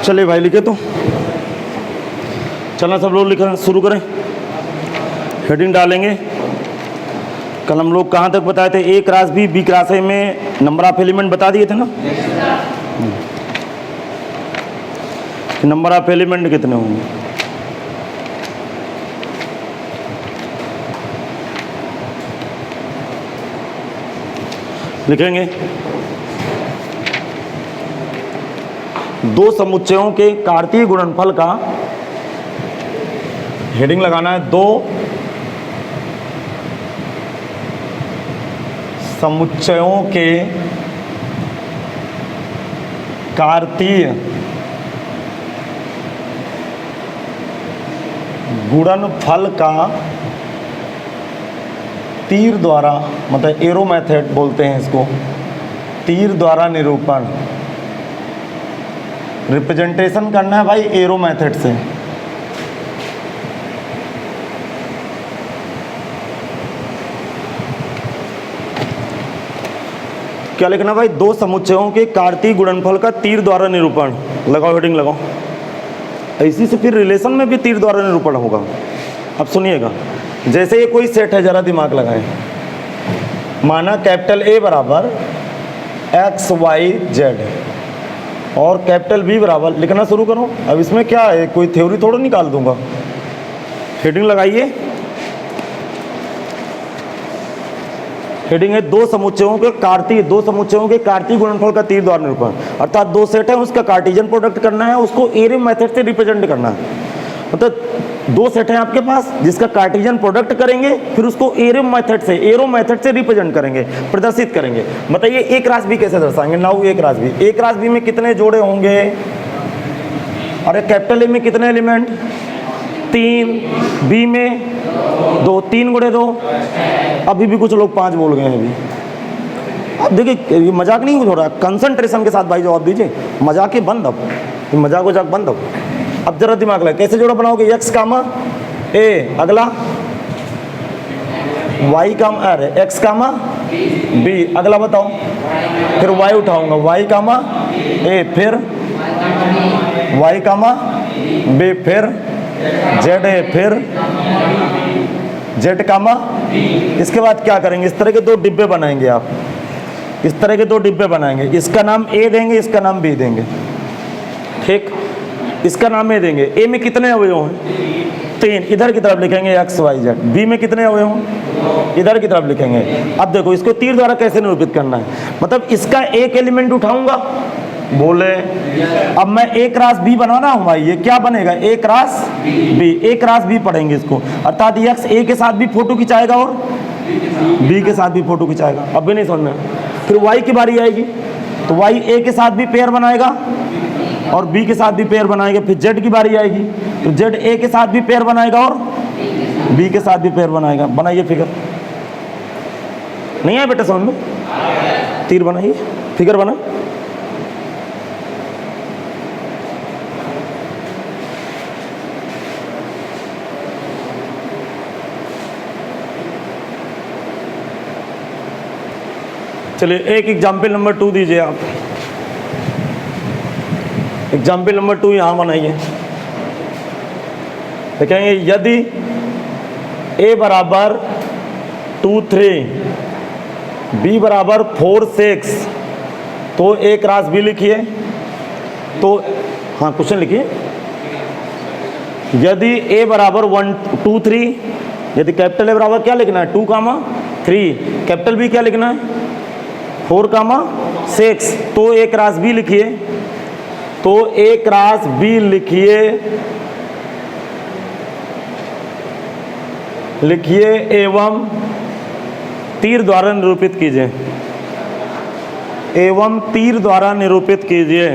चलिए भाई लिखे तो चलना, सब लोग लिखना शुरू करें। हेडिंग डालेंगे। कल हम लोग कहाँ तक बताए थे? ए क्रॉस बी क्रॉस ए में नंबर ऑफ एलिमेंट बता दिए थे ना। नंबर ऑफ एलिमेंट कितने होंगे? लिखेंगे दो समुच्चयों के कार्तीय गुणनफल का, हेडिंग लगाना है, दो समुच्चयों के कार्तीय गुणनफल का तीर द्वारा, मतलब एरो मेथड बोलते हैं इसको, तीर द्वारा निरूपण, रिप्रेजेंटेशन करना है भाई एरो मेथड से। क्या लिखना भाई? दो समुच्चयों के कार्तीय गुणनफल का तीर द्वारा निरूपण। लगाओ, हेडिंग लगाओ। इसी से फिर रिलेशन में भी तीर द्वारा निरूपण होगा। अब सुनिएगा, जैसे ये कोई सेट है, जरा दिमाग लगाएं। माना कैपिटल ए बराबर एक्स वाई जेड और कैपिटल बी बराबर, लिखना शुरू करो। अब इसमें क्या है, कोई थ्योरी थोड़ा निकाल दूंगा। हेडिंग लगाइए। हेडिंग है दो समुच्चयों के कार्तीय गुणनफल का तीर द्वारा निरूपण। अर्थात दो सेट है, उसका कार्टेशियन प्रोडक्ट करना है, उसको एरो मेथड से रिप्रेजेंट करना है। मतलब दो सेट है आपके पास, जिसका कार्टेशियन प्रोडक्ट करेंगे, फिर उसको एरो मेथड से रिप्रेजेंट करेंगे, प्रदर्शित करेंगे। बताइए ए क्रॉस बी कैसे दर्शाएंगे? नाउ ए क्रॉस बी में कितने जोड़े होंगे? अरे कैपिटल ए में कितने एलिमेंट? 3, बी में 2, 3 गुणे 2, अभी भी कुछ लोग 5 बोल गए हैं अभी। अब देखिए, ये मजाक नहीं हो रहा, कंसंट्रेशन के साथ भाई जवाब दीजिए। मजाक ही बंद, अब मजाक बंद। अब जरा दिमाग लगा, कैसे जोड़ा बनाओगे? एक्स कामा ए, अगला वाई कामा, अरे एक्स कामा बी, अगला बताओ। फिर वाई उठाऊंगा, वाई कामा ए, फिर वाई कामा बी, फिर जेड ए, फिर जेड कामा। इसके बाद क्या करेंगे? इस तरह के दो डिब्बे बनाएंगे आप, इस तरह के दो डिब्बे बनाएंगे। इसका नाम ए देंगे, इसका नाम बी देंगे, ठीक। इसका नाम ए देंगे। ए में कितने अवयव हैं? 3, इधर की तरफ लिखेंगे एक्स वाई जेड। बी में कितने अवयव हैं? इधर की तरफ लिखेंगे। अब देखो इसको तीर द्वारा कैसे निरूपित करना है। मतलब इसका एक एलिमेंट उठाऊंगा, बोले अब मैं ए क्रॉस बी बनाना हूं भाई, ये क्या बनेगा? ए क्रॉस बी पढ़ेंगे इसको। अर्थात एक्स ए के साथ भी फोटो खिंचाएगा और बी के साथ भी फोटो खिंचाएगा। अब भी नहीं समझ में। फिर वाई की बारी आएगी, तो वाई ए के साथ भी पेयर बनाएगा और बी के साथ भी पेयर बनाएगा। फिर जेड की बारी आएगी, तो जेड ए के साथ भी पेयर बनाएगा और बी के साथ भी पेयर बनाएगा। बनाइए फिगर। नहीं आया बेटा समझ में? तीर बनाइए, फिगर बना। चलिए एक एग्जाम्पल नंबर 2 दीजिए आप। एग्जाम्पल नंबर 2 यहाँ बनाइए। देखेंगे यदि a बराबर 2, 3, b बराबर 4, 6, तो a क्रॉस b लिखिए। तो हाँ क्वेश्चन लिखिए। यदि a बराबर 1, 2, 3, यदि कैपिटल A बराबर क्या लिखना है? 2, 3, कैपिटल B क्या लिखना है? 4, 6, तो a क्रॉस b लिखिए। तो a क्रॉस b लिखिए एवं तीर द्वारा निरूपित कीजिए। एवं तीर द्वारा निरूपित कीजिए।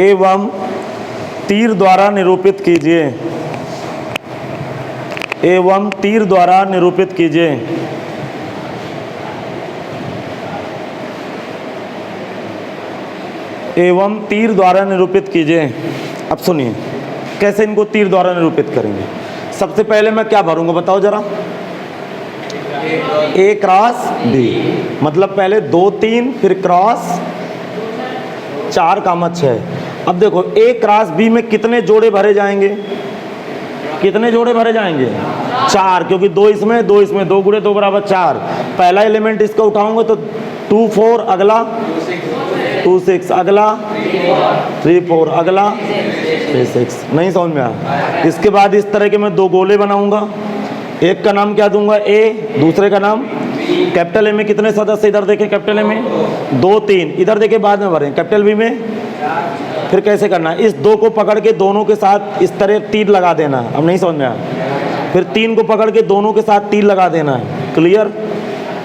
एवं तीर द्वारा निरूपित कीजिए। एवं तीर द्वारा निरूपित कीजिए। एवं तीर द्वारा निरूपित कीजिए। अब सुनिए कैसे इनको तीर द्वारा निरूपित करेंगे। सबसे पहले मैं क्या भरूंगा बताओ जरा? ए क्रॉस बी, मतलब पहले 2, 3 फिर क्रॉस 4 कामा 6। अब देखो ए क्रॉस बी में कितने जोड़े भरे जाएंगे, कितने जोड़े भरे जाएंगे 4, क्योंकि 2 इसमें 2 इसमें, 2 गुणे 2 बराबर 4। पहला एलिमेंट इसका उठाऊंगा तो 2 4, अगला 2 6, अगला 3 4, अगला 3 6। नहीं समझ में आया। इसके बाद इस तरह के मैं 2 गोले बनाऊंगा, एक का नाम क्या दूंगा ए, दूसरे का नाम। कैपिटल ए में कितने सदस्य, इधर देखें कैपिटल ए में 2 3, इधर देखें बाद में भरें कैपिटल बी में। फिर कैसे करना है, इस 2 को पकड़ के दोनों के साथ इस तरह तीर लगा देना है। अब नहीं समझ में आया। फिर 3 को पकड़ के दोनों के साथ तीर लगा देना है। क्लियर,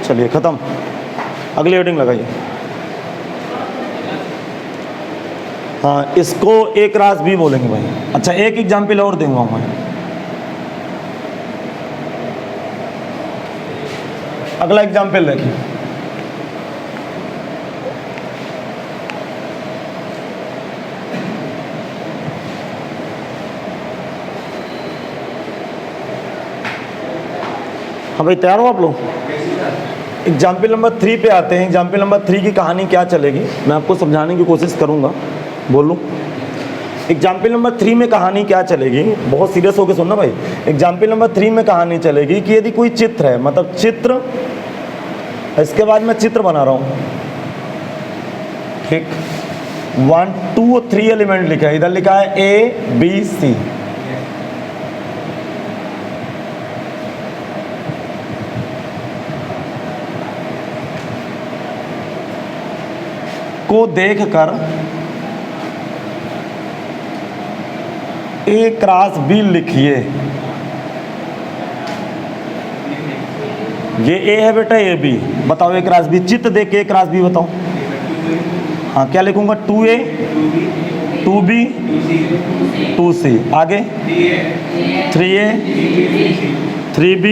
चलिए खत्म। अगली हेडिंग लगाइए। हाँ, इसको ए क्रॉस बी बोलेंगे भाई। अच्छा, एक एग्जाम्पल और दूंगा मैं। अगला एग्जाम्पल देखिए, हाँ भाई तैयार हो आप लोग। एग्जाम्पल नंबर 3 पे आते हैं। एग्जाम्पल नंबर 3 की कहानी क्या चलेगी, मैं आपको समझाने की कोशिश करूंगा। बोलूं, एग्जाम्पल नंबर 3 में कहानी क्या चलेगी, बहुत सीरियस होकर सुनना भाई। एग्जाम्पल नंबर 3 में कहानी चलेगी कि यदि कोई चित्र है, मतलब चित्र, इसके बाद मैं चित्र बना रहा हूं, ठीक। 1 2 और 3 एलिमेंट लिखा है, इधर लिखा है ए बी सी। को देखकर ए क्रॉस बी लिखिए। ये ए है बेटा, ए बी। बताओ ए क्रॉस बी, चित्र देख के ए क्रॉस बी बताओ। हाँ, क्या लिखूंगा, 2A 2B 2C, आगे 3A 3B।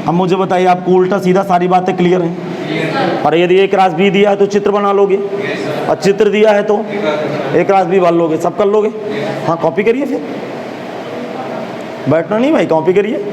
अब मुझे बताइए, आपको उल्टा सीधा सारी बातें क्लियर हैं? और यदि ए क्रॉस बी दिया है तो चित्र बना लोगे, और चित्र दिया है तो ए क्रॉस बी बना लोगे, सब कर लोगे। हाँ, कॉपी करिए, फिर बैठना नहीं भाई, कॉपी करिए।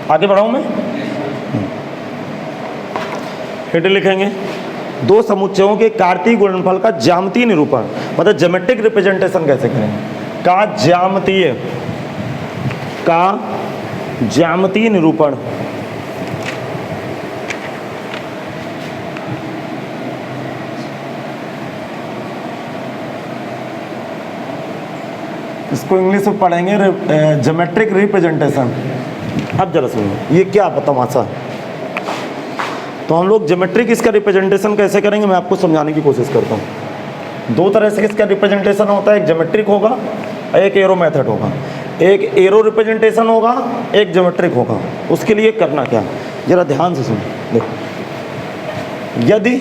आगे बढ़ाऊं मैं। हेड लिखेंगे, 2 समुच्चयों के कार्तीय गुणनफल का ज्यामितीय निरूपण, मतलब ज्योमेट्रिक रिप्रेजेंटेशन कैसे करेंगे, का ज्यामितीय निरूपण। इसको इंग्लिश में पढ़ेंगे ज्योमेट्रिक रिप्रेजेंटेशन। अब जरा सुनिए, ये क्या तमाशा। तो हम लोग ज्योमेट्रिक इसका रिप्रेजेंटेशन कैसे करेंगे, मैं आपको समझाने की कोशिश करता हूँ। 2 तरह से इसका रिप्रेजेंटेशन होता है, एक ज्योमेट्रिक होगा, एक एरो मेथड होगा। एक एरो रिप्रेजेंटेशन होगा, एक ज्योमेट्रिक होगा। उसके लिए करना क्या, जरा ध्यान से सुनिए। देखो, यदि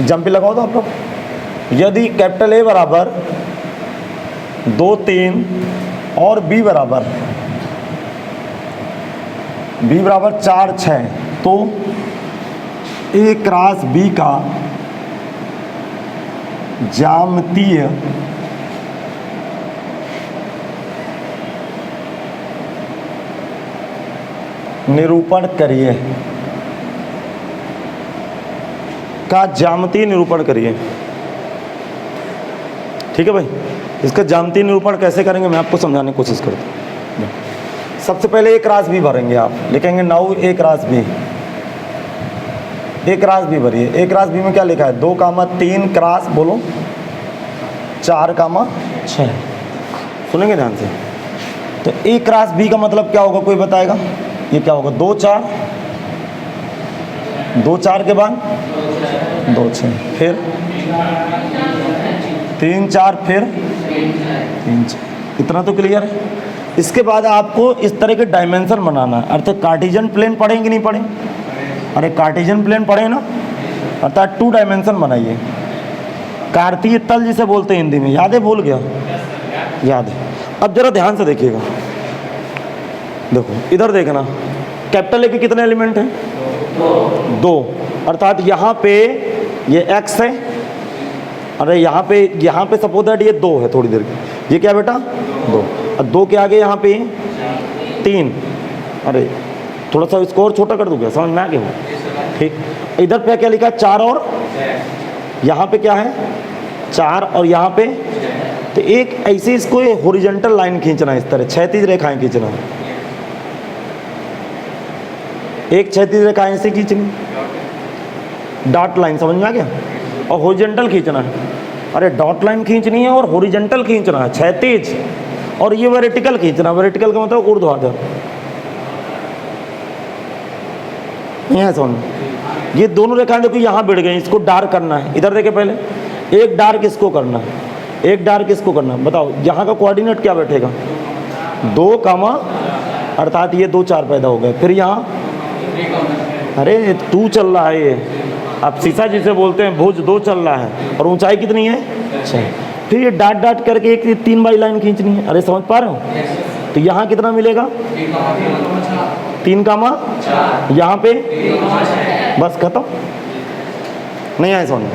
एग्जाम्पल लगाओ तो आप लोग, यदि कैपिटल ए बराबर 2 3 और बी बराबर 4 6, तो ए क्रॉस बी का ज्यामितीय निरूपण करिए, का ज्यामितीय निरूपण करिए। ठीक है भाई, इसका ज्यामितीय निरूपण कैसे करेंगे मैं आपको समझाने की कोशिश करता हूँ। सबसे पहले ए क्रॉस बी भरेंगे, आप लिखेंगे now A cross B. A cross B भरिए। ए क्रॉस बी में क्या लिखा है, 2 3 क्रॉस बोलो 4 6। सुनेंगे ध्यान से। तो ए क्रॉस बी का मतलब क्या होगा, कोई बताएगा? ये क्या होगा, 2 4 2 4 के बाद 2 6, फिर 3 4, फिर 3 6। इतना तो क्लियर है। इसके बाद आपको इस तरह के डायमेंशन बनाना है, अर्थात कार्टेशियन प्लेन पढ़ेंगे नहीं पढ़े? अरे कार्टेशियन प्लेन पढ़े ना, अर्थात 2 डायमेंशन बनाइए। कार्तीय तल जिसे बोलते हैं हिंदी में, याद है? भूल गया? याद है। अब जरा ध्यान से देखिएगा, देखो इधर देखना, कैपिटल ए के कितने एलिमेंट हैं? 2। अर्थात यहाँ पे ये x है, अरे यहाँ पे सपोज दैट ये 2 है थोड़ी देर की, ये क्या बेटा? 2। और 2 के आगे यहाँ पे 3। अरे थोड़ा सा इसको और छोटा कर दूँगा, समझ में आ गया? ठीक। इधर पे क्या लिखा? 4 और यहाँ पे क्या है? 4 और यहाँ पे, तो एक ऐसे इसको हॉरिजॉन्टल लाइन खींचना है, इस तरह क्षैतिज रेखाएं खींचना है। एक क्षैतिज रेखा ऐसे खींचनी, डॉट लाइन, समझ में आ गया? और हॉरिजॉन्टल खींचना है। अरे डॉट लाइन खींचनी है और हॉरिजॉन्टल खींचना है, क्षैतिज, और ये वर्टिकल खींचना। वर्टिकल का मतलब ऊर्ध्वाधर। यहाँ समझ, ये दोनों रेखाएं देखो यहाँ बढ़ गई, इसको डार्क करना है। इधर देखे पहले, एक डार्क इसको करना है, एक डार्क इसको करना है। बताओ यहाँ का कोऑर्डिनेट क्या बैठेगा? 2 कामा, अर्थात ये 2 4 पैदा हो गए। फिर यहाँ अरे 2 चल रहा है, ये अब शीशा जिसे बोलते हैं भुज 2 चल रहा है, और ऊंचाई कितनी है? 6। फिर ये डाट डाट करके एक 3 बाई लाइन खींचनी है। अरे समझ पा रहे हो? तो यहाँ कितना मिलेगा? 3 कामा, यहाँ पे बस खत्म। नहीं आए समझ?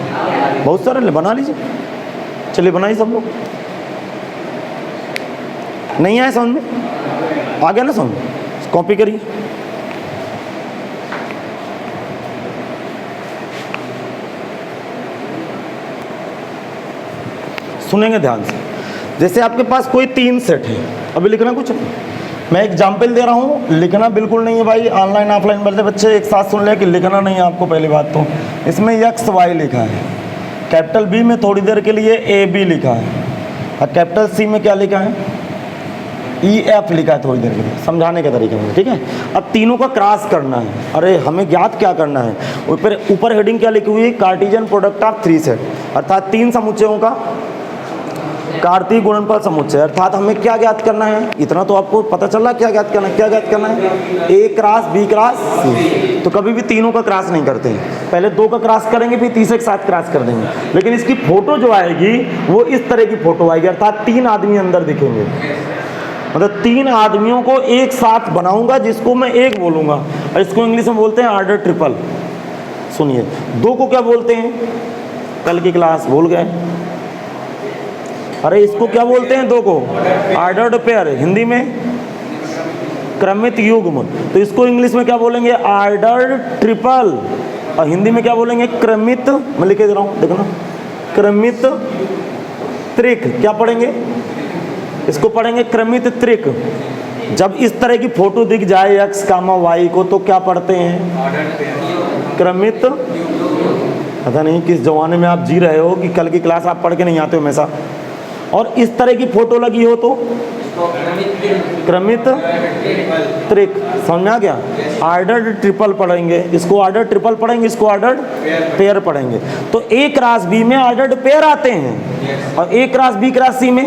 बहुत सारे बना लीजिए, चलिए बनाइए सब लोग। नहीं आए समझ में? आ गया ना समझ? कॉपी करिए। सुनेंगे ध्यान से। जैसे आपके पास कोई 3 सेट है, अभी लिखना कुछ, मैं एग्जाम्पल दे रहा हूँ, लिखना बिल्कुल नहीं है भाई। ऑनलाइन ऑफलाइन वाले बच्चे एक साथ सुन ले कि लिखना नहीं है आपको। पहली बात तो इसमें एक्स वाई लिखा है, कैपिटल बी में थोड़ी देर के लिए ए बी लिखा है, और कैपिटल सी में क्या लिखा है? ई एफ लिखा है थोड़ी देर के लिए, समझाने के तरीके में, ठीक है? अब तीनों का क्रॉस करना है। अरे हमें ज्ञात क्या करना है? ऊपर हेडिंग क्या लिखी हुई है? कार्टेशियन प्रोडक्ट ऑफ 3 सेट, अर्थात 3 समुच्चयों का कार्तीय गुणनफल समुच्चय। अर्थात हमें क्या ज्ञात करना है? इतना तो आपको पता चल रहा क्या ज्ञात करना है? क्या ज्ञात करना है? ए क्रॉस बी क्रॉस सी। तो कभी भी तीनों का क्रॉस नहीं करते हैं, पहले 2 का क्रॉस करेंगे, फिर तीसरे के साथ क्रॉस कर देंगे। लेकिन इसकी फोटो जो आएगी वो इस तरह की फोटो आएगी, अर्थात 3 आदमी अंदर दिखेंगे। मतलब 3 आदमियों को एक साथ बनाऊंगा, जिसको मैं एक बोलूंगा, और इसको इंग्लिश में बोलते हैं ऑर्डर ट्रिपल। सुनिए, 2 को क्या बोलते हैं? कल की क्लास भूल गए? अरे इसको क्या बोलते हैं? 2 को ऑर्डर्ड पेयर, हिंदी में क्रमित युग्म। तो इसको इंग्लिश में क्या बोलेंगे? Ordered triple. और हिंदी में क्या बोलेंगे? क्रमित, मैं लिखे दे रहा हूँ, देखो ना, क्रमित त्रिक। क्या पढ़ेंगे? इसको पढ़ेंगे क्रमित त्रिक। जब इस तरह की फोटो दिख जाए एक्स कामा वाई को, तो क्या पढ़ते हैं? क्रमित। पता नहीं किस जमाने में आप जी रहे हो कि कल की क्लास आप पढ़ के नहीं आते हो हमेशा। और इस तरह की फोटो लगी हो तो क्रमित त्रिक। समझ में आ गया? ऑर्डर्ड ट्रिपल पढ़ेंगे, इसको ऑर्डर ट्रिपल पढ़ेंगे, इसको ऑर्डर्ड पेयर पढ़ेंगे। तो ए क्रॉस बी में ऑर्डर्ड पेयर आते हैं, और ए क्रॉस बी क्रॉस सी में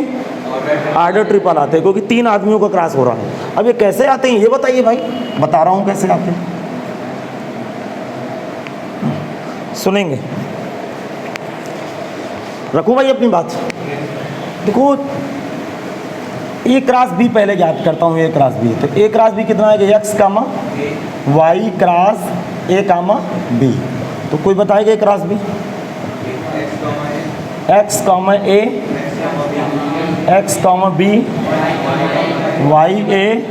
ऑर्डर ट्रिपल आते हैं, क्योंकि 3 आदमियों का क्रॉस हो रहा है। अब ये कैसे आते हैं ये बताइए भाई? बता रहा हूँ कैसे आते हैं, सुनेंगे। रखूँ भाई अपनी बात। देखो, ए क्रॉस बी पहले ज्ञात करता हूँ। ए क्रॉस बी, तो ए क्रॉस बी कितना है? X comma y cross A comma B. तो कोई बताएगा A cross B? X comma A, x comma B, y A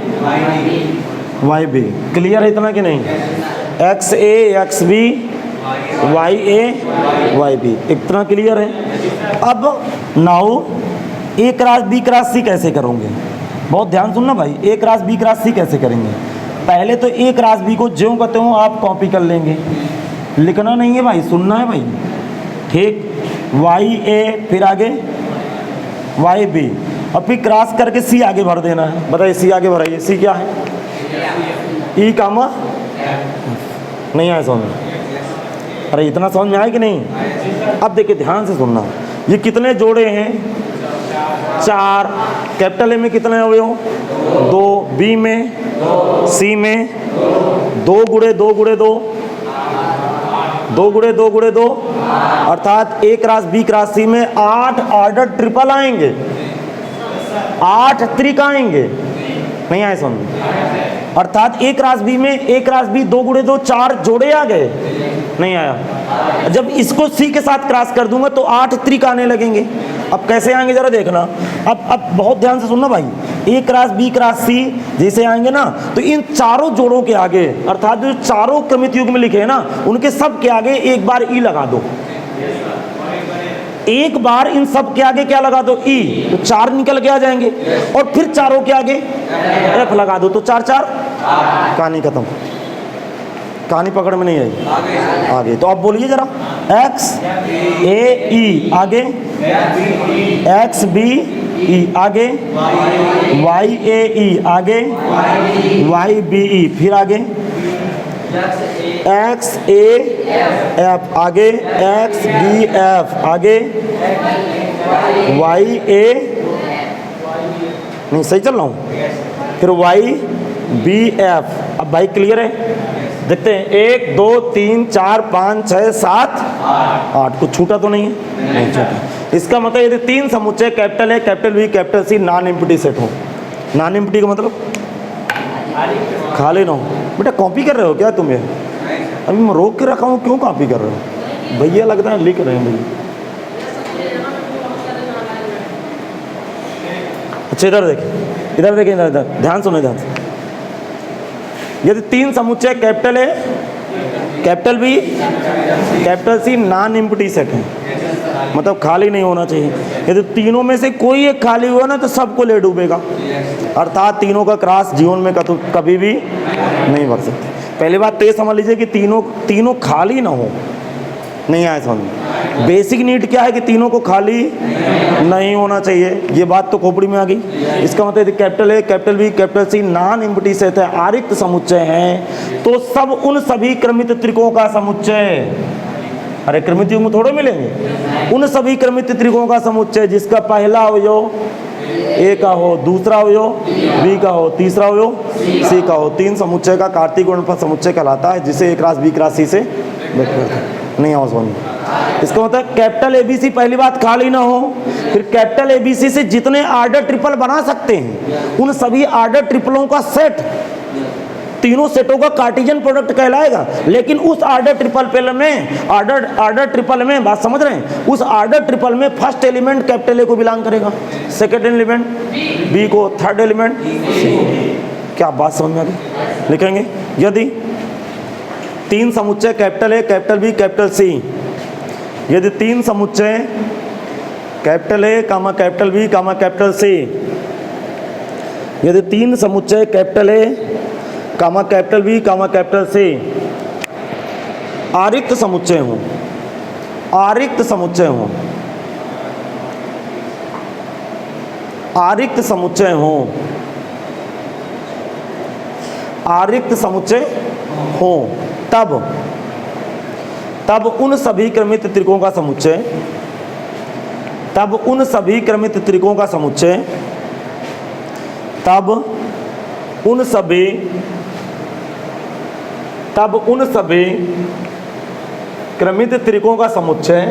y B. Clear है इतना कि नहीं? X A x B, y A y B, इतना क्लियर है। अब now A cross B cross C कैसे करोगे? बहुत ध्यान सुनना भाई। A cross B cross C कैसे करेंगे? पहले तो ए क्रॉस बी को ज्यों कहते हो आप कॉपी कर लेंगे, लिखना नहीं है भाई, सुनना है भाई, ठीक? वाई ए, फिर आगे वाई बी, और फिर क्रॉस करके सी आगे भर देना है। बताइए सी आगे भराइए। सी क्या है? ई कामा, नहीं आया समझ? अरे इतना समझ में आया कि नहीं? अब देखिए ध्यान से सुनना, ये कितने जोड़े हैं? 4। कैपिटल ए में कितने अवयव? 2। बी में, सी में 2 गुणे 2 गुणे 2, 2 गुणे 2 गुणे 2, अर्थात ए क्रॉस बी क्रॉस सी में 8 ऑर्डर ट्रिपल आएंगे, 8 त्रिक आएंगे। नहीं आए समझ? अर्थात ए क्रॉस बी में ए क्रॉस बी 2 गुणे 2 4 जोड़े आ गए। नहीं आया। जब इसको सी के साथ क्रॉस कर दूंगा तो 8 त्रिक आने लगेंगे। अब कैसे आएंगे जरा देखना। अब बहुत ध्यान से सुनना भाई, ए क्रॉस बी क्रॉस सी जैसे आएंगे ना, तो इन चारों जोड़ों के आगे, अर्थात जो चारों क्रमित युग्म लिखे हैं ना, उनके सब के आगे एक बार ई लगा दो। एक बार इन सब के आगे क्या लगा दो? ई, तो 4 निकल के आ जाएंगे। और फिर चारों के आगे एफ लगा दो, तो 4 4, कहानी खत्म। कहानी पकड़ में नहीं आई? आगे तो आप बोलिए जरा, एक्स ए ई आगे, एक्स बी ई आगे, वाई ए ई आगे, वाई बी ई फिर आगे, एक्स ए एफ आगे, एक्स बी एफ आगे, वाई ए, नहीं सही चल रहा हूँ, फिर वाई बी एफ। अब भाई क्लियर है? देखते हैं 1 2 3 4 5 6 7 8, कुछ छूटा तो नहीं है? नहीं छूटा। इसका मतलब यदि 3 समुच्चय capital A capital B capital C non empty set हो। नॉन एम्प्टी का मतलब खाली ना हो। बेटा कॉपी कर रहे हो क्या तुम? ये अभी मैं रोक के रखा हूँ, क्यों कॉपी कर रहे हो? भैया लगता है लिख रहे हैं भैया। अच्छा इधर देखिए, इधर देखिए, इधर इधर ध्यान सुनो, ध्यान से। यदि 3 समुच्चय capital A capital B capital C non empty set है, मतलब खाली नहीं होना चाहिए। यदि तीनों में से कोई एक खाली हुआ ना, तो सबको ले डूबेगा। अर्थात तीनों का क्रॉस जीवन में कभी भी नहीं बढ़ सकते। पहली बात तो ये समझ लीजिए कि तीनों खाली ना हो। नहीं आया समझ? बेसिक नीड क्या है कि तीनों को खाली नहीं होना चाहिए। ये बात तो खोपड़ी में आ गई। इसका मतलब capital A capital B capital C non empty set है, आरिक्त समुच्चय हैं, तो सब उन सभी क्रमित त्रिकों का समुच्चय। अरे क्रमित युग्म थोड़े मिलेंगे। उन सभी क्रमित त्रिकों का समुच्चय जिसका पहला अवयव ए का हो, दूसरा अवयव बी का हो, तीसरा अवयव सी का हो, 3 समुच्चय का कार्तीय गुणनफल समुच्चय कहलाता है, जिसे ए क्रॉस बी क्रॉस सी से व्यक्त करते हैं। नहीं आओ समझ? इसका मतलब कैपिटल एबीसी पहली बात खाली ना हो। फिर कैपिटल एबीसी से जितने आर्डर ट्रिपल बना सकते हैं, उन सभी आर्डर ट्रिपलों का सेट तीनों सेटों का कार्टेशियन प्रोडक्ट कहलाएगा। लेकिन उस आर्डर ट्रिपल में आर्डर ट्रिपल में बात समझ रहे हैं, उस आर्डर ट्रिपल में फर्स्ट एलिमेंट कैपिटल ए को बिलोंग करेगा, सेकंड एलिमेंट बी को, थर्ड एलिमेंट सी। क्या बात समझ में आ गई? लिखेंगे यदि 3 समुच्चय capital A capital B capital C, यदि 3 समुच्चय capital A comma capital B comma capital C, यदि 3 समुच्चय capital A comma capital B comma capital C आरिक्त समुच्चय हो, आरिक्त समुच्चय हो, आरिक्त समुच्चय हो, आरिक्त समुच्चय हो, तब उन सभी क्रमित त्रिकों का समुच्चय, तब उन सभी क्रमित त्रिकों का समुच्चय, तब उन सभी क्रमित त्रिकों का समुच्चय,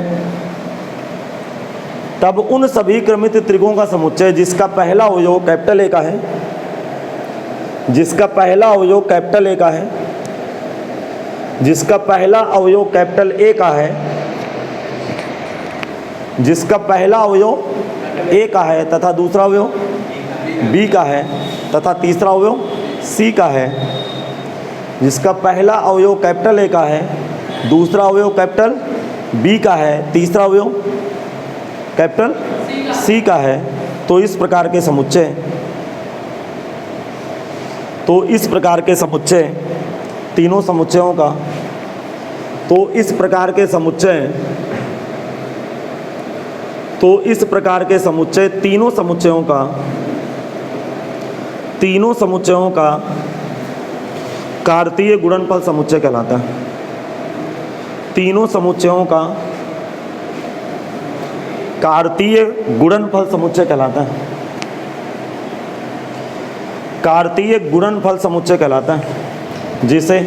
तब उन सभी क्रमित त्रिकों का समुच्चय जिसका पहला अवयव कैपिटल ए का है, जिसका पहला अवयव कैपिटल ए का है, जिसका पहला अवयव कैपिटल ए का है, जिसका पहला अवयव ए का है तथा दूसरा अवयव बी का है तथा तीसरा अवयव सी का है, जिसका पहला अवयव कैपिटल ए का है, दूसरा अवयव कैपिटल बी का है, तीसरा अवयव कैपिटल सी का है, तो इस प्रकार के समुच्चय, तो इस प्रकार के समुच्चय तीनों समुच्चयों का, तो इस प्रकार के समुच्चय, तो इस प्रकार के समुच्चय तीनों समुच्चयों का, तीनों समुच्चयों का कार्तीय गुणनफल समुच्चय कहलाता है। तीनों समुच्चयों का कार्तीय गुणनफल समुच्चय कहलाता है। कार्तीय गुणनफल समुच्चय कहलाता है, जिसे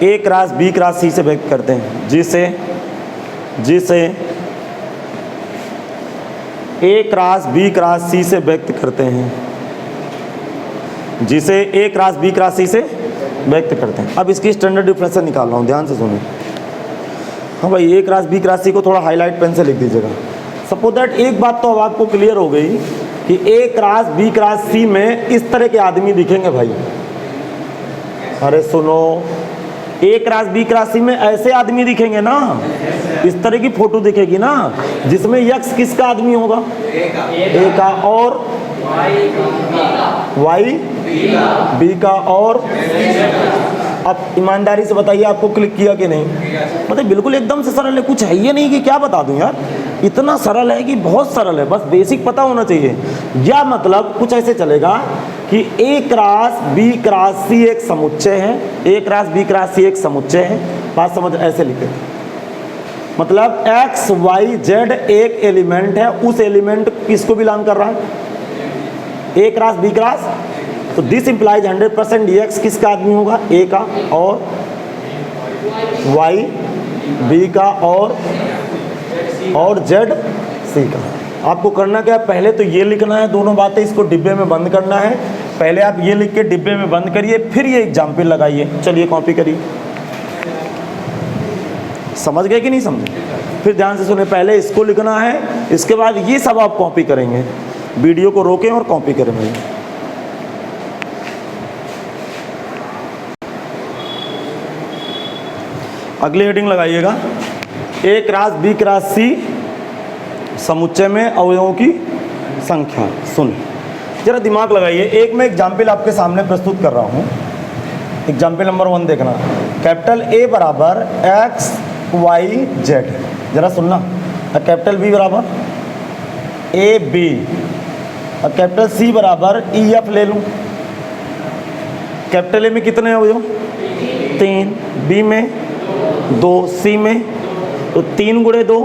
A cross B cross C से व्यक्त करते हैं, जिसे A cross B cross C से व्यक्त करते हैं, जिसे A cross B cross C से व्यक्त करते हैं। अब इसकी स्टैंडर्ड डिफरेंस निकाल रहा हूँ, ध्यान से सुनिए। हाँ भाई, A cross B cross C को थोड़ा हाईलाइट पेन से लिख दीजिएगा। सपोज दैट एक बात तो अब आपको क्लियर हो गई कि A cross B cross C में इस तरह के आदमी दिखेंगे भाई। अरे सुनो, A cross B cross C में ऐसे आदमी दिखेंगे ना, इस तरह की फोटो दिखेगी ना, जिसमें X किसका आदमी होगा? A का, और Y B का, और अब ईमानदारी से बताइए आपको क्लिक किया कि नहीं? मतलब बिल्कुल एकदम से सरल है, कुछ है ये नहीं कि क्या बता दूं यार, इतना सरल है कि बहुत सरल है, बस बेसिक पता होना चाहिए। या मतलब कुछ ऐसे चलेगा कि A cross B cross C एक समुच्चय है, A cross B cross C एक समुच्चय है। बात समझ, ऐसे लिखे, मतलब X Y Z एक एलिमेंट है, उस एलिमेंट किसको बिलोंग कर रहा है? A cross B cross. तो दिस इंप्लाइज 100% X किसका आदमी होगा? A का, और Y B का, और Z C का। आपको करना क्या है, पहले तो ये लिखना है दोनों बातें, इसको डिब्बे में बंद करना है। पहले आप ये लिख के डिब्बे में बंद करिए, फिर ये एग्जाम्पल लगाइए। चलिए कॉपी करिए। समझ गए कि नहीं समझे? फिर ध्यान से सुने, पहले इसको लिखना है, इसके बाद ये सब आप कॉपी करेंगे। वीडियो को रोकें और कॉपी करें भाई। अगली हेडिंग लगाइएगा, A cross B cross C समुच्चय में अवयवों की संख्या। सुन, जरा दिमाग लगाइए। एक मैं एग्जाम्पल आपके सामने प्रस्तुत कर रहा हूँ। एग्जाम्पल नंबर 1 देखना, कैपिटल A बराबर X Y Z। जरा सुनना, और कैपिटल B बराबर A B, और कैपिटल C बराबर E F ले लूँ। कैपिटल A में कितने अवयव? 3, B में 2, C में तो 3 गुणे 2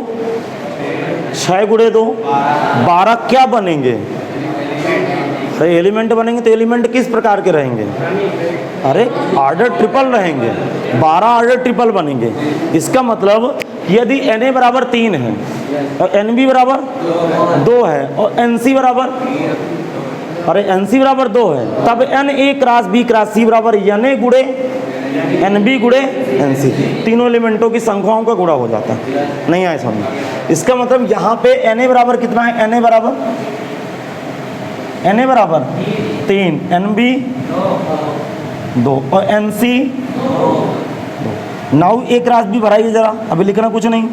6 गुणे 2 12 क्या बनेंगे? अरे एलिमेंट बनेंगे, तो एलिमेंट किस प्रकार के रहेंगे? अरे ऑर्डर ट्रिपल रहेंगे, 12 ऑर्डर ट्रिपल बनेंगे। इसका मतलब यदि Na बराबर 3 है और Nb बराबर 2 है और Nc बराबर, अरे Nc बराबर 2 है, तब Na cross B cross C बराबर Na गुणे Nb गुणे Nc। तीनों एलिमेंटों की संख्याओं का गुणा हो जाता है। नहीं आए समझ? इसका मतलब यहाँ पे Na बराबर कितना है? Na बराबर 3, Nb 2 और Nc 2। Now A cross B भराइए जरा, अभी लिखना कुछ नहीं।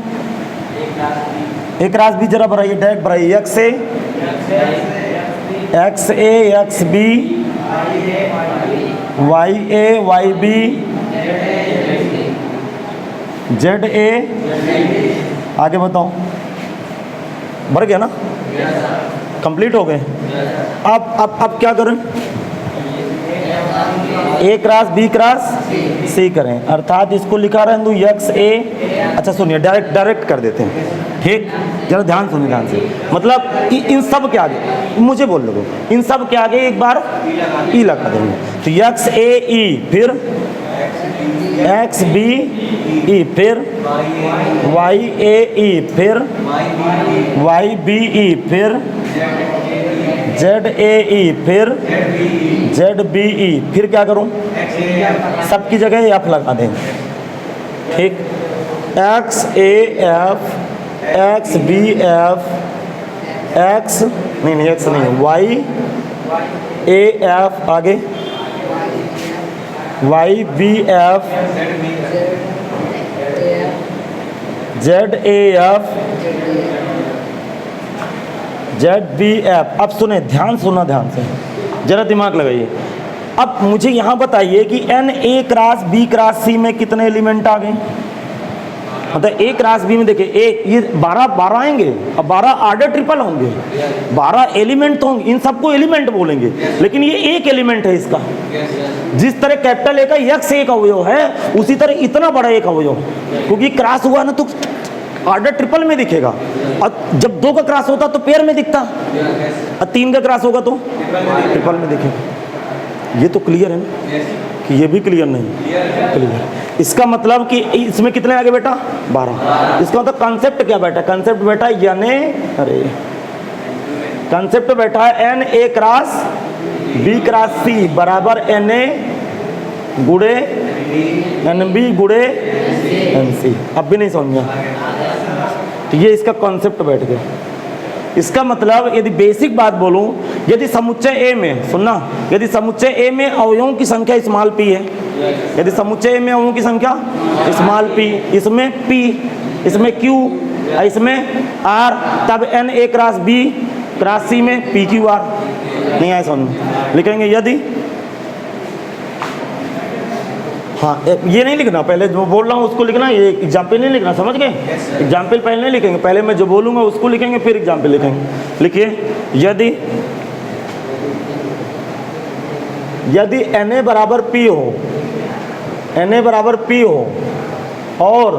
A क्रॉस B जरा भराइए, direct भराइए। XA XB YA YB ZA, आगे बताओ। भर गया ना? कंप्लीट हो गए। अब क्या करें? A cross B cross C करें, अर्थात इसको लिखा रहने दूं XA। अच्छा सुनिए, डायरेक्ट कर देते हैं, ठीक? जरा ध्यान सुनिए, ध्यान से। मतलब इन सब के आगे, मुझे बोल लो, इन सब के आगे एक बार E लगा देंगे। तो XAE, फिर XBE, फिर YAE, फिर YBE, फिर ZAE, फिर ZBE। फिर क्या करूं? सबकी जगह F लगा दें, ठीक? XAF XBF X नहीं X नहीं, YAF, आगे YBF ZAF ZBF। अब सुने, ध्यान सुना, ध्यान से जरा दिमाग लगाइए। अब मुझे यहाँ बताइए कि Na cross B cross C में कितने एलिमेंट आ गए? मतलब ए क्रॉस बी में देखिए ये 12 आएंगे और 12 आर्डर ट्रिपल होंगे, 12 एलिमेंट तो होंगे, इन सबको एलिमेंट बोलेंगे, लेकिन ये एक एलिमेंट है इसका। जिस तरह कैपिटल ए का यक्स एक अवयव है, उसी तरह इतना बड़ा एक अवयव, क्योंकि क्रॉस हुआ ना तो आर्डर ट्रिपल में दिखेगा, और जब 2 का क्रॉस होता तो पेयर में दिखता, और 3 का क्रॉस होगा तो ट्रिपल में दिखेगा। ये तो क्लियर है ना, कि ये भी क्लियर नहीं? क्लियर। इसका मतलब कि इसमें कितने आगे बेटा? 12। इसका मतलब कंसेप्ट क्या बैठा? कंसेप्ट बैठा यानी कंसेप्ट बैठा है n A cross B cross C बराबर एन ए गुड़े एन बी गुड़े एन सी। अब भी नहीं समझ में? तो ये इसका कॉन्सेप्ट बैठ गया। इसका मतलब यदि बेसिक बात बोलूं, यदि समुच्चय ए में, सुनना, यदि समुच्चय ए में अवयवों की संख्या स्मॉल पी है, यदि समुच्चय ए में अवयवों की संख्या स्मॉल पी, इसमें पी, इसमें क्यू, इसमें आर, तब n A cross B cross C में पी क्यू आर। नहीं आया समझ? लिखेंगे यदि, हाँ ये नहीं लिखना, पहले जो बोल रहा हूँ उसको लिखना, ये एग्जाम्पल नहीं लिखना, समझ गए? एग्जाम्पल पहले नहीं लिखेंगे, पहले मैं जो बोलूँगा उसको लिखेंगे, फिर एग्जाम्पल लिखेंगे। लिखिए यदि एन ए बराबर पी हो, एन ए बराबर पी हो और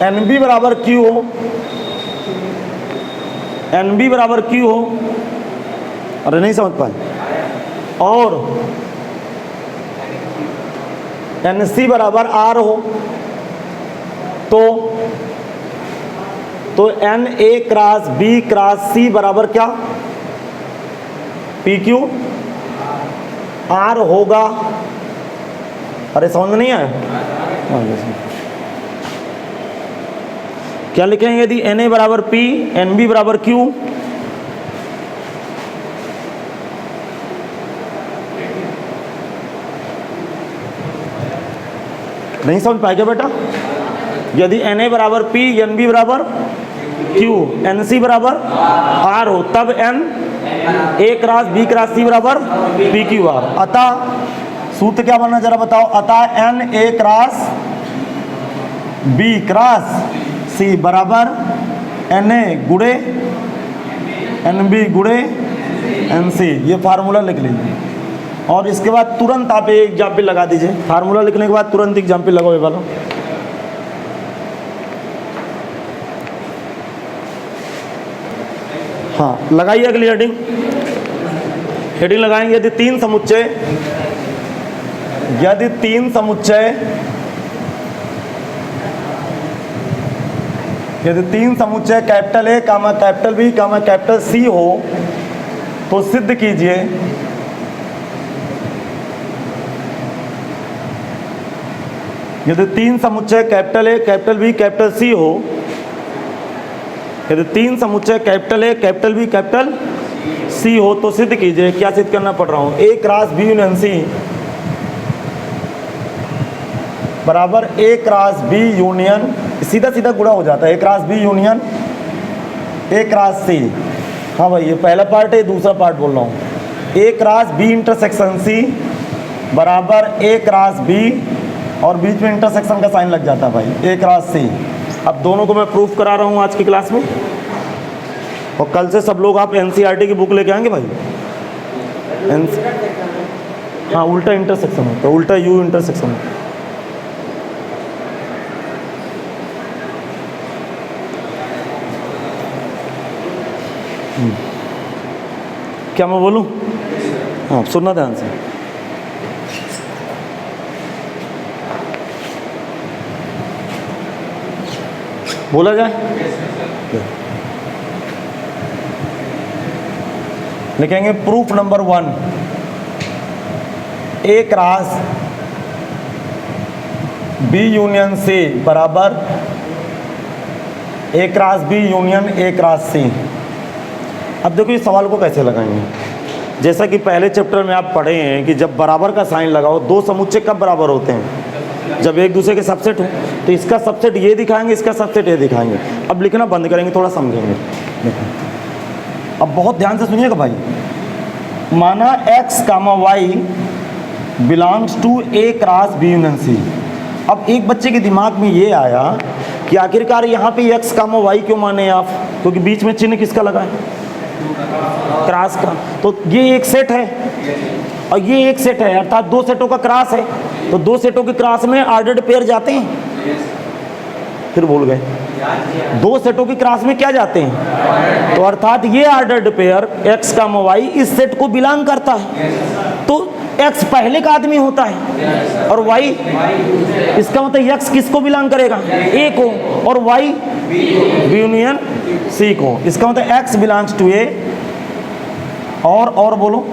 एन बी बराबर क्यू हो, एन बी बराबर क्यू हो, अरे नहीं समझ पाए, और एन सी बराबर आर हो, तो n A cross B cross C बराबर क्या? पी क्यू आर होगा। अरे समझ नहीं आया? क्या लिखेंगे? यदि एन ए बराबर पी, एन बी बराबर क्यू, नहीं समझ पाएगा बेटा? यदि एन ए बराबर पी, एन बी बराबर क्यू, एन सी बराबर आर हो, तब n A cross B cross C बराबर पी क्यू आर। अतः सूत्र क्या बनना जरा बताओ? अतः n A cross B cross C बराबर एन ए गुड़े एन बी गुड़े एन सी। ये फार्मूला लिख लीजिए, और इसके बाद तुरंत आप एक एग्जाम्पल लगा दीजिए। फार्मूला लिखने के बाद तुरंत एग्जाम्पल लगाओ ये वाला। हाँ लगाइए अगली हेडिंग। हेडिंग लगाएंगे यदि तीन समुच्चय capital A comma capital B comma capital C हो, तो सिद्ध कीजिए यदि तीन समुच्चय capital A capital B capital C हो, यदि तीन समुच्चय capital A capital B capital C हो, तो सिद्ध कीजिए। क्या सिद्ध करना पड़ रहा हूं? ए क्रॉस बी यूनियन सी बराबर ए क्रॉस बी यूनियन, सीधा सीधा गुणा हो जाता है, A cross B union A cross C. हाँ भाई, ये पहला पार्ट है, दूसरा पार्ट बोल रहा हूँ। ए क्रॉस बी इंटरसेक्शन सी बराबर ए क्रॉस बी, और बीच में इंटरसेक्शन का साइन लग जाता है भाई, ए क्रॉस सी। अब दोनों को मैं प्रूफ करा रहा हूँ आज की क्लास में, और कल से सब लोग आप एनसीईआरटी की बुक लेके आएंगे भाई। हाँ उल्टा इंटरसेक्शन होता है, उल्टा यू इंटरसेक्शन। क्या मैं बोलूँ? हाँ सुनना ध्यान से। बोला जाए? लिखेंगे proof number 1, A cross B union C बराबर A cross B union A cross C. अब देखो इस सवाल को कैसे लगाएंगे। जैसा कि पहले चैप्टर में आप पढ़े हैं कि जब बराबर का साइन लगाओ, दो समुच्चय कब बराबर होते हैं? जब एक दूसरे के सबसेट हो। तो इसका सबसेट ये दिखाएंगे, इसका सबसेट ये दिखाएंगे। अब लिखना बंद करेंगे, थोड़ा समझेंगे। अब बहुत ध्यान से सुनिएगा भाई। माना x, y belongs to A cross B union C. अब एक बच्चे के दिमाग में ये आया कि आखिरकार यहाँ पे x कामा y क्यों माने आप, क्योंकि बीच में चिन्ह किसका लगा है, क्रॉस का। तो ये एक सेट है और ये एक सेट है, अर्थात दो सेटों का क्रॉस है, तो दो सेटों के क्रॉस में ऑर्डर्ड पेयर जाते हैं। फिर भूल गए, दो सेटों के क्रॉस में क्या जाते हैं, तो अर्थात ये ordered pair x comma y इस सेट को बिलोंग करता है। तो x पहले का आदमी होता है और y, इसका मतलब x किसको बिलोंग करेगा, a को, और y b यूनियन c को। इसका मतलब x बिलोंग्स टू a और बोलो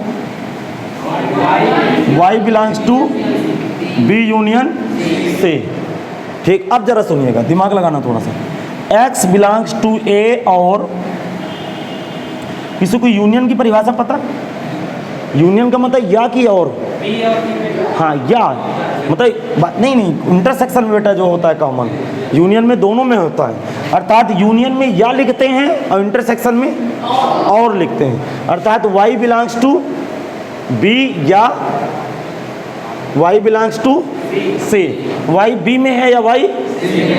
y belongs to b union c। ठीक, अब जरा सुनिएगा, दिमाग लगाना थोड़ा सा। x बिलोंग्स टू a और किसी को यूनियन की परिभाषा पता, यूनियन का मतलब या की और, हाँ या मतलब नहीं इंटरसेक्शन में बेटा जो होता है कॉमन, यूनियन में दोनों में होता है। अर्थात यूनियन में या लिखते हैं और इंटरसेक्शन में और लिखते हैं। अर्थात y बिलोंग्स टू b या y belongs to c, y b में है या y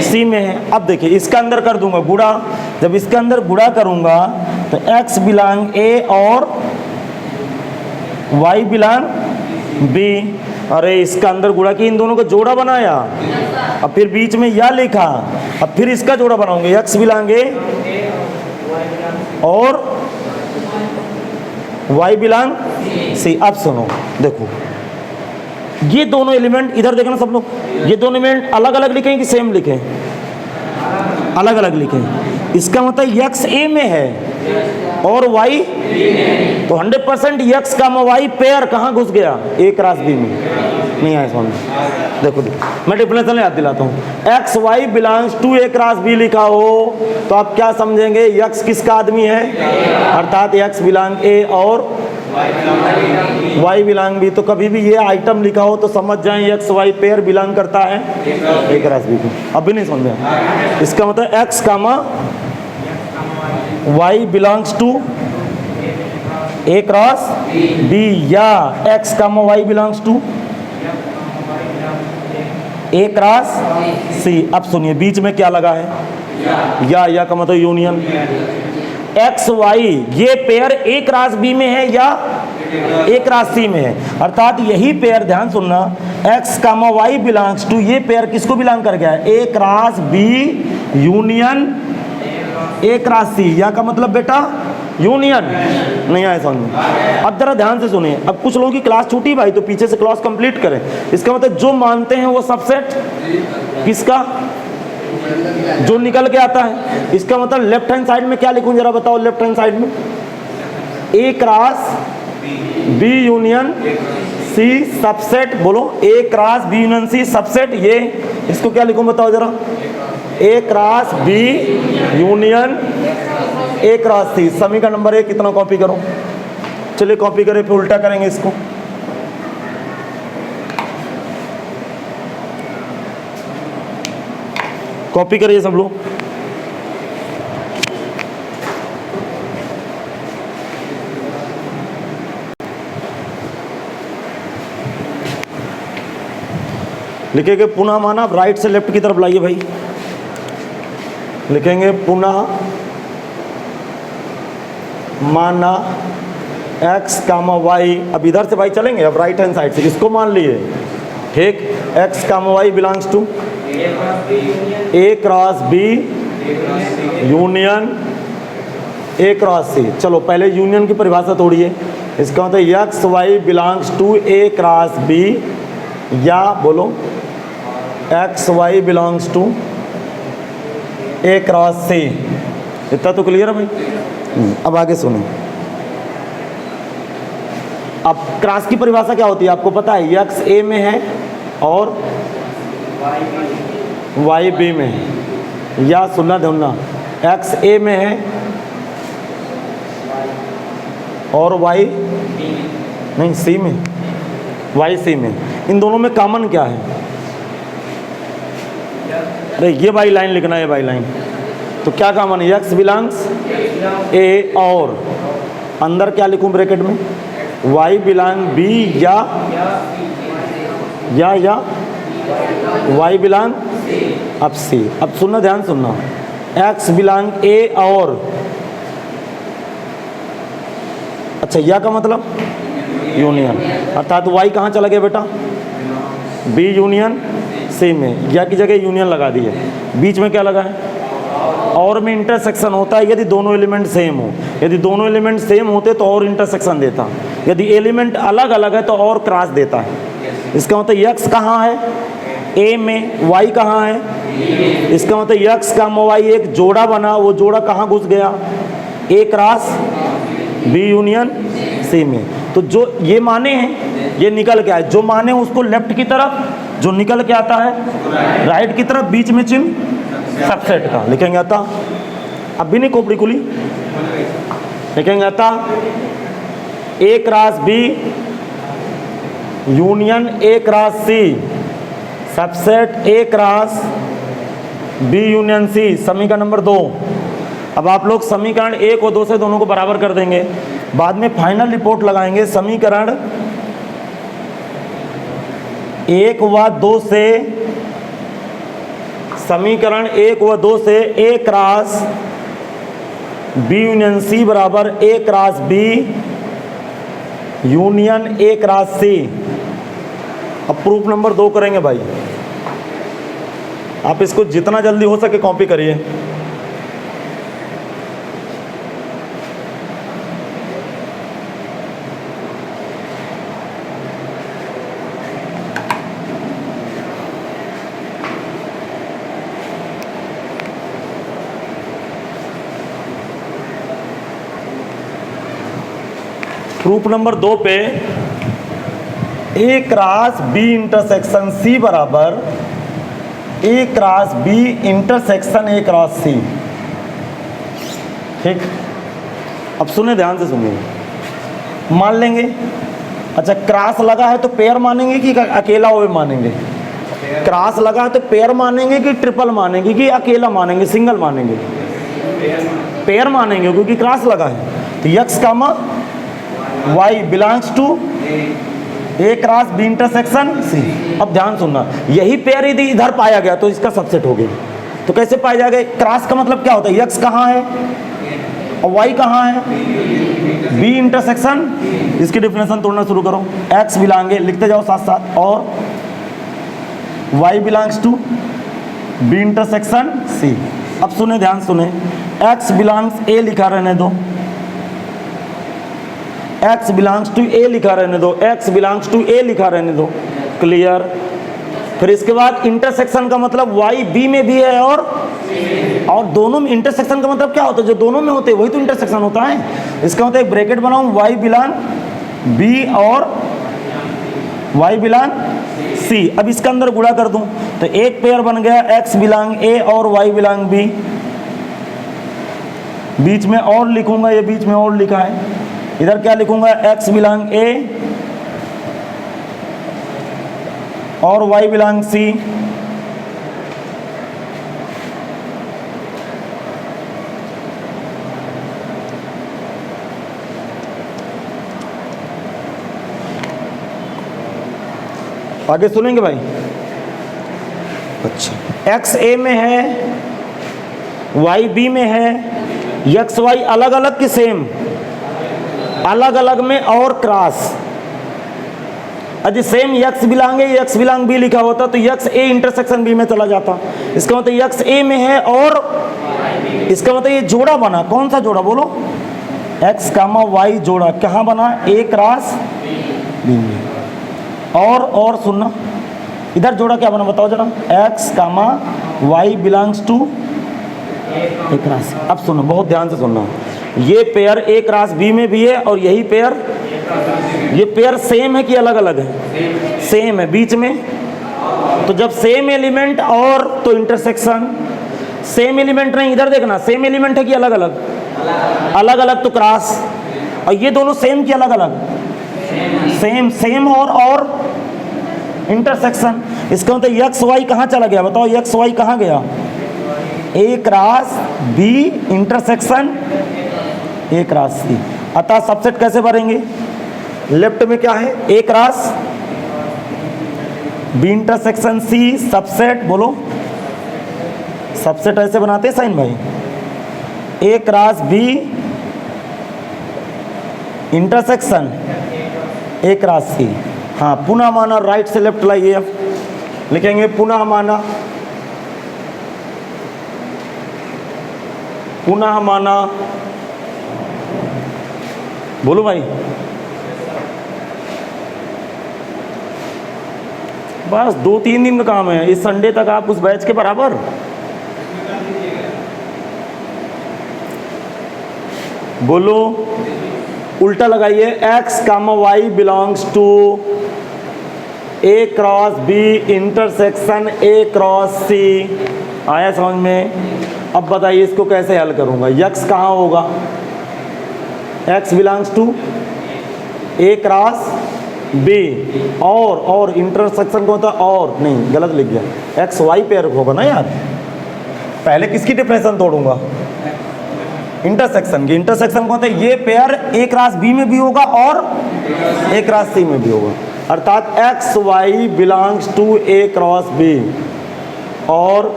c में है। अब देखिए इसका अंदर कर दूंगा गुणा, जब इसके अंदर गुणा करूंगा तो x बिलोंग a और y बिलोंग b। अरे इसका अंदर गुणा की इन दोनों का जोड़ा बनाया, अब फिर बीच में या लिखा, अब फिर इसका जोड़ा बनाऊंगे x बिलोंग a और y बिलोंग c। अब सुनो देखो, ये दोनों एलिमेंट इधर देखना सब लोग, ये दोनों एलिमेंट अलग अलग लिखें कि सेम लिखें, अलग अलग लिखें। इसका मतलब x a में है और y, तो 100% x कामा y पेयर कहाँ घुस गया, a क्रॉस b में। नहीं आया समझ, देखो मैं डिफरेंशियल याद दिलाता हूँ। X y belongs to a cross b लिखा हो तो आप क्या समझेंगे, x किसका आदमी है, अर्थात x बिलोंग a और y बिलोंग b। तो कभी भी ये आइटम लिखा हो तो समझ जाएं x y पेयर बिलोंग करता है a क्रॉस b को। अब भी नहीं समझे, इसका मतलब x comma y belongs to a cross b या x comma y belongs to a cross c। अब सुनिए बीच में क्या लगा है, या का मतलब यूनियन। एक्स वाई ये पेयर a क्रॉस b में है या a क्रॉस c में है, अर्थात यही पेयर, ध्यान सुनना, x comma y belongs to, ये पेयर किसको बिलोंग कर गया है, a cross b union a cross c। या का मतलब बेटा यूनियन। नहीं आया समझ में? अब जरा ध्यान से सुनिए, अब कुछ लोगों की क्लास छूटी भाई तो पीछे से क्लास कंप्लीट करें। इसका मतलब जो मानते हैं वो सबसेट किसका, जो निकल के आता है। इसका मतलब लेफ्ट हैंड साइड में क्या लिखूं जरा बताओ, लेफ्ट हैंड साइड में a cross b union c subset, बोलो a cross b union c subset. ये इसको क्या लिखूं बताओ जरा, a cross b union a cross c। समी का नंबर 1 कितना कॉपी करो, चलिए कॉपी करें फिर उल्टा करेंगे इसको। कॉपी करिए सब लोग। लिखेंगे पुनः माना, राइट से लेफ्ट की तरफ लाइए भाई, लिखेंगे पुनः माना x कामा y। अब इधर से भाई चलेंगे, अब राइट हैंड साइड से इसको मान लिए, ठीक, x comma y belongs to a cross b union a cross c। चलो पहले यूनियन की परिभाषा तोड़िए, इसका मतलब x y belongs to a cross b या बोलो x y belongs to a cross c। इतना तो क्लियर है भाई। अब आगे सुनो, अब क्रॉस की परिभाषा क्या होती है आपको पता है, x a में है और y b में है। या सुनना ध्यान, x a में है और y नहीं c में, y c में। इन दोनों में कॉमन क्या है, अरे ये बाई लाइन लिखना है, बाई लाइन तो क्या कॉमन है, x बिलोंग्स a और अंदर क्या लिखूं ब्रैकेट में, y बिलोंग b या वाई बिलोंग अब सी। अब सुनना, ध्यान सुनना, एक्स बिलोंग ए और, अच्छा या का मतलब यूनियन, अर्थात वाई कहाँ चला गया बेटा, बी यूनियन सी में, या की जगह यूनियन लगा दी है, बीच में क्या लगा है, और में इंटरसेक्शन होता है यदि दोनों एलिमेंट सेम हो। यदि दोनों एलिमेंट सेम होते तो और इंटरसेक्शन देता, यदि एलिमेंट अलग अलग है तो और क्रॉस देता है। इसका मतलब यक्स कहाँ है, ए में, वाई कहाँ है, इसका मतलब यक्स का वाई एक जोड़ा बना, वो जोड़ा कहाँ घुस गया, ए क्रॉस बी यूनियन सी में। तो जो ये माने हैं ये निकल के आए, जो माने उसको लेफ्ट की तरफ, जो निकल के आता है राइट की तरफ, बीच में चिन्ह सबसेट का लिखेंगे आता, अब भी नहीं खोपड़ी खुली, लिखेंगे आता A cross B union A cross C subset A cross B union C, समीकरण नंबर 2। अब आप लोग समीकरण 1 और 2 से दोनों को बराबर कर देंगे, बाद में फाइनल रिपोर्ट लगाएंगे। समीकरण 1 व 2 से, समीकरण 1 व 2 से A cross B union C बराबर A cross B union A cross C. अब प्रूफ नंबर 2 करेंगे भाई, आप इसको जितना जल्दी हो सके कॉपी करिए। प्रूफ नंबर 2 पे A cross B intersection C बराबर A cross B intersection A cross C. ठीक, अब सुने, ध्यान से सुनिए, मान लेंगे, अच्छा क्रॉस लगा है तो पेयर मानेंगे कि अकेला वो मानेंगे, क्रॉस लगा है तो पेयर मानेंगे कि ट्रिपल मानेंगे कि अकेला मानेंगे, सिंगल मानेंगे, पेयर मानेंगे क्योंकि क्रॉस लगा है। तो x comma y belongs to A cross B intersection C. अब ध्यान सुनना, यही पेयर यदि इधर पाया गया तो इसका सबसेट हो गया। तो कैसे पाया जाएगा, क्रॉस का मतलब क्या होता है, यक्स कहाँ है और वाई कहाँ है, बी इंटरसेक्शन, इसकी डिफिनेशन तोड़ना शुरू करो, एक्स बिलोंगे, लिखते जाओ साथ साथ, और y belongs to B intersection C. अब सुने, ध्यान सुने, एक्स बिलोंग्स ए लिखा रहने दो, एक्स बिलोंग्स टू ए लिखा रहने दो, एक्स बिलोंग्स टू ए लिखा रहने दो, क्लियर। फिर इसके बाद इंटरसेक्शन का मतलब वाई बी में भी है और दोनों में, इंटरसेक्शन का मतलब क्या होता है, जो दोनों में होते हैं वही तो इंटरसेक्शन होता है। इसका मतलब एक ब्रैकेट बनाऊं, वाई बिलोंग बी और वाई बिलोंग सी। अब इसके अंदर गुणा कर दूं तो एक पेयर बन गया एक्स बिलोंग ए और वाई बिलोंग बी, बीच में और लिखूंगा, ये बीच में और लिखा है, इधर क्या लिखूंगा, एक्स बिलोंग ए और वाई बिलोंग सी। आगे सुनेंगे भाई, अच्छा एक्स ए में है, वाई बी में है, एक्स वाई अलग अलग की सेम, अलग अलग में और क्रॉस। यदि सेम यक्स बिलोंग ए यक्स बिलोंग बी लिखा होता तो यक्स ए इंटरसेक्शन बी में चला जाता। इसका मतलब यक्स ए में है और इसका मतलब ये जोड़ा बना, कौन सा जोड़ा बोलो, एक्स कामा वाई जोड़ा कहाँ बना, ए क्रॉस बी में। और सुनना, इधर जोड़ा क्या बना बताओ जरा, x comma y belongs to A cross. अब सुनो, बहुत ध्यान से सुनना, ये पेयर ए क्रॉस बी में भी है और यही पेयर, ये पेयर सेम है कि अलग अलग है, सेम है बीच में। तो जब सेम एलिमेंट और तो इंटरसेक्शन, सेम एलिमेंट नहीं, इधर देखना, सेम एलिमेंट है कि अलग अलग, अलग अलग तो क्रॉस, और ये दोनों सेम कि अलग अलग, सेम, सेम और इंटरसेक्शन। इसका मतलब यक्स वाई कहाँ चला गया बताओ, यक्स वाई कहाँ गया, A cross B intersection A cross C. अतः सबसेट कैसे भरेंगे, लेफ्ट में क्या है, A cross B intersection C subset, बोलो सबसेट ऐसे बनाते हैं साइन भाई, A cross B intersection A cross C. हाँ, पुनः माना, राइट से लेफ्ट लाइए, लिखेंगे पुनः माना, पुनः माना, बोलो भाई। बस 2-3 दिन का काम है, इस संडे तक आप उस बैच के बराबर। बोलो, उल्टा लगाइए, x comma y belongs to A cross B intersection A cross C. आया समझ में? अब बताइए इसको कैसे हल करूंगा। यक्स कहाँ होगा? X belongs to A cross B, और इंटरसेक्शन को होता, और नहीं, गलत लिख गया, एक्स वाई पेयर होगा ना यार। पहले किसकी डिफरेंशन तोड़ूंगा? इंटरसेक्शन की। इंटरसेक्शन को होता है ये पेयर ए क्रॉस बी में भी होगा और ए क्रॉस सी में भी होगा, अर्थात x y belongs to A cross B और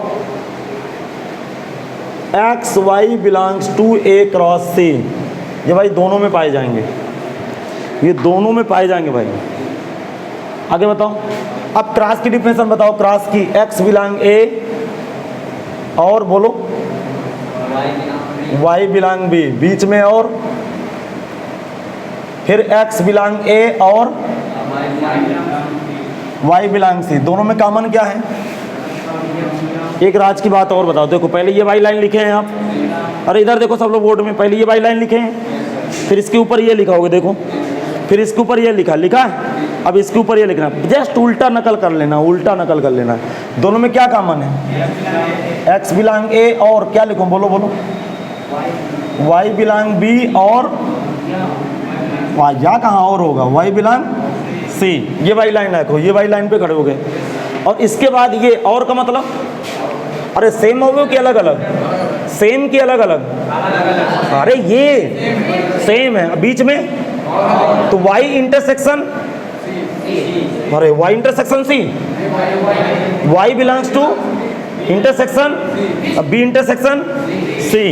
x y belongs to A cross C. ये भाई दोनों में पाए जाएंगे, ये दोनों में पाए जाएंगे भाई। आगे बताओ, अब क्रॉस की डिफिनेशन बताओ, क्रॉस की। एक्स बिलोंग ए और बोलो वाई बिलोंग बी, बीच में, और फिर एक्स बिलोंग ए और वाई बिलोंग सी। दोनों में कॉमन क्या है? एक राज की बात और बताओ, देखो पहले ये वाई लाइन लिखे हैं आप, अरे इधर देखो सब लोग बोर्ड में, पहले ये वाई लाइन लिखे हैं, फिर इसके ऊपर ये लिखा होगा, देखो फिर इसके ऊपर ये लिखा है, अब इसके ऊपर ये लिखना, जस्ट उल्टा नकल कर लेना, उल्टा नकल कर लेना। दोनों में क्या कॉमन है? एक्स बिलोंग ए और क्या लिखूं, बोलो बोलो, वाई बिलोंग बी और या कहाँ और होगा, वाई बिलोंग सी। ये वाई लाइन है, ये वाई लाइन पे खड़े हो गए, और इसके बाद ये और का मतलब, अरे सेम हो गए कि अलग अलग? सेम की अलग अलग? अरे ये सेम है, बीच में तो वाई इंटरसेक्शन, अरे y intersection C, y belongs to intersection B intersection C.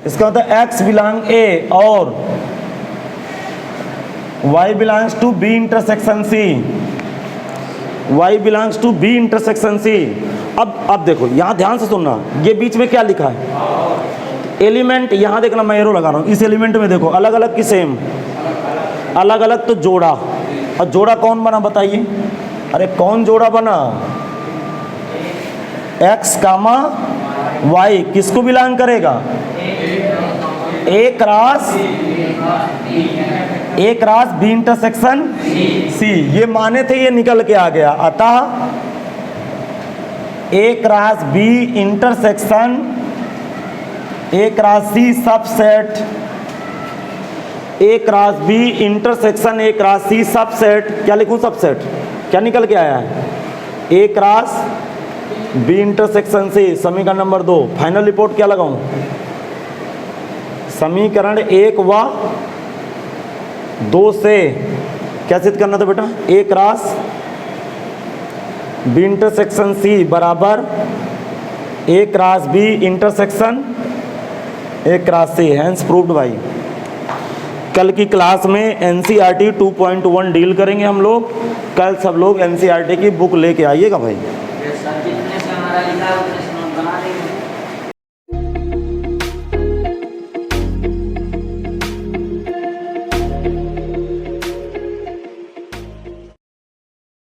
इसका मतलब एक्स बिलोंग ए और y belongs to B intersection C, y belongs to B intersection C. अब देखो यहाँ ध्यान से सुनना, ये बीच में क्या लिखा है? एलिमेंट, यहाँ देखना मैं एरो लगा रहा हूँ, इस एलिमेंट में देखो अलग अलग की सेम, अलग अलग तो जोड़ा, और जोड़ा कौन बना बताइए? अरे कौन जोड़ा बना? एक्स कामा वाई किसको बिलोंग करेगा? A cross B intersection C. ये माने थे, ये निकल के आ गया, अतः A cross B intersection A cross C subset, A cross B intersection A cross C subset. क्या लिखूं? सबसेट। क्या निकल के आया है? A cross B intersection C. समीकरण नंबर 2, फाइनल रिपोर्ट क्या लगाऊं? समीकरण 1 व 2 से क्या सिद्ध करना था बेटा? A cross B intersection C बराबर A cross B intersection A cross C, hence proved भाई। कल की क्लास में एनसीईआरटी 2.1 डील करेंगे हम लोग। कल सब लोग एनसीईआरटी की बुक लेके आइएगा भाई। जितने से हमारा लिखा है उतने से नोट बना लेंगे।